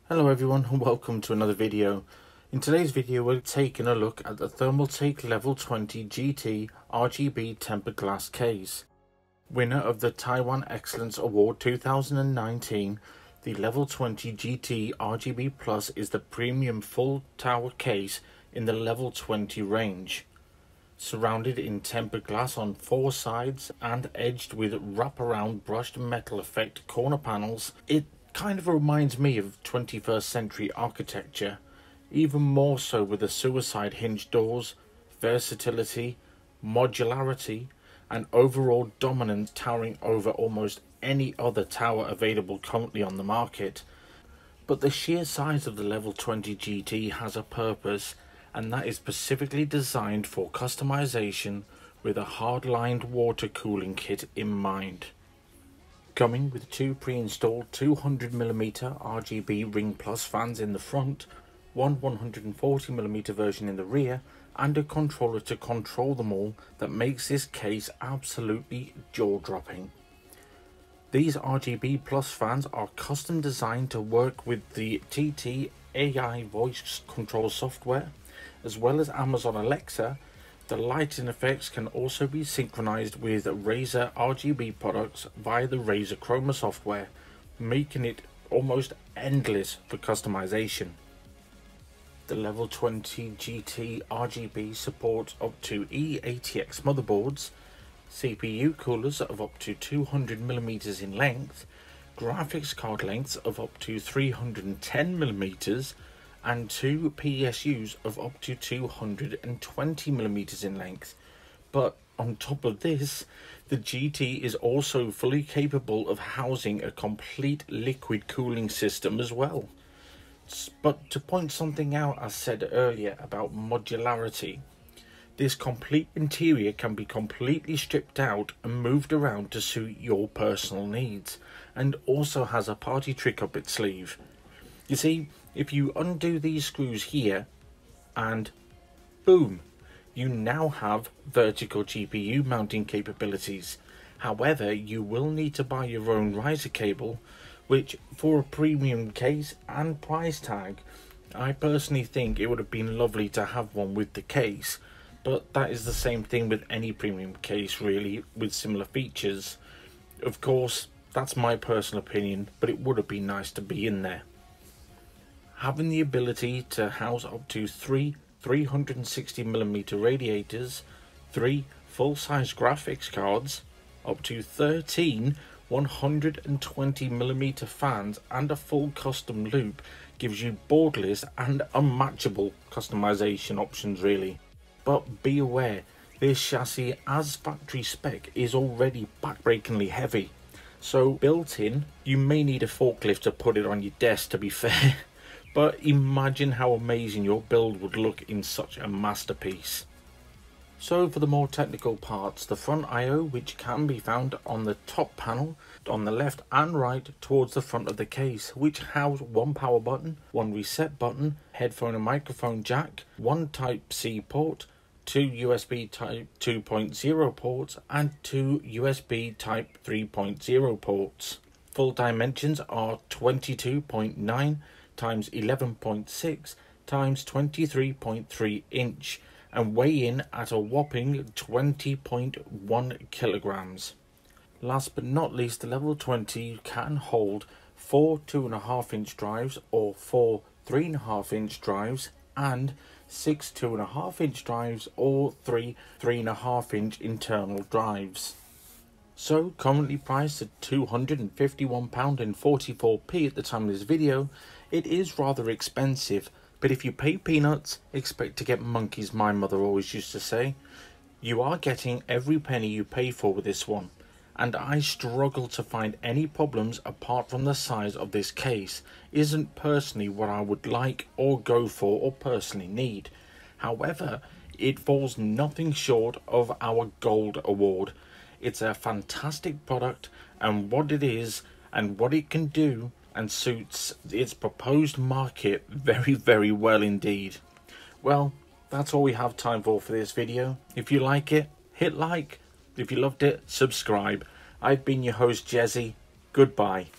Hello everyone and welcome to another video. In today's video we're taking a look at the ThermalTake Level 20 GT RGB tempered glass case. Winner of the Taiwan Excellence Award 2019, the Level 20 GT RGB Plus is the premium full tower case in the Level 20 range. Surrounded in tempered glass on four sides and edged with wraparound brushed metal effect corner panels, it kind of reminds me of 21st century architecture, even more so with the suicide hinge doors, versatility, modularity, and overall dominance towering over almost any other tower available currently on the market. But the sheer size of the Level 20 GT has a purpose, and that is specifically designed for customization with a hard-lined water cooling kit in mind. Coming with two pre-installed 200mm RGB Ring Plus fans in the front, one 140mm version in the rear, and a controller to control them all that makes this case absolutely jaw-dropping. These RGB Plus fans are custom designed to work with the TT AI voice control software, as well as Amazon Alexa. The lighting effects can also be synchronized with Razer RGB products via the Razer Chroma software, making it almost endless for customization. The Level 20 GT RGB supports up to eATX motherboards, CPU coolers of up to 200mm in length, graphics card lengths of up to 310mm, and two PSUs of up to 220mm in length. But on top of this, the GT is also fully capable of housing a complete liquid cooling system as well. But to point something out I said earlier about modularity, this complete interior can be completely stripped out and moved around to suit your personal needs, and also has a party trick up its sleeve. You see, if you undo these screws here, and boom, you now have vertical GPU mounting capabilities. However, you will need to buy your own riser cable, which for a premium case and price tag, I personally think it would have been lovely to have one with the case, but that is the same thing with any premium case really, with similar features. Of course, that's my personal opinion, but it would have been nice to be in there. Having the ability to house up to three 360mm radiators, three full-size graphics cards, up to 13 120mm fans, and a full custom loop gives you borderless and unmatchable customization options really. But be aware, this chassis as factory spec is already backbreakingly heavy, so built in you may need a forklift to put it on your desk, to be fair. But imagine how amazing your build would look in such a masterpiece. So for the more technical parts, the front I/O, which can be found on the top panel on the left and right towards the front of the case, which house one power button, one reset button, headphone and microphone jack, one Type-C port, two USB Type 2.0 ports, and two USB Type 3.0 ports. Full dimensions are 22.9 times 11.6 times 23.3 inch and weigh in at a whopping 20.1 kilograms. Last but not least, the Level 20 can hold 4 2.5-inch drives or 4 3.5-inch drives and 6 2.5-inch drives or 3 3.5-inch internal drives. So currently priced at £251.44 at the time of this video, it is rather expensive, but if you pay peanuts, expect to get monkeys, my mother always used to say. You are getting every penny you pay for with this one, and I struggle to find any problems apart from the size of this case. Isn't personally what I would like or go for or personally need. However, it falls nothing short of our Gold Award. It's a fantastic product, and what it is and what it can do and suits its proposed market very, very well indeed. Well, that's all we have time for this video. If you like it, hit like. If you loved it, subscribe. I've been your host, Jezy. Goodbye.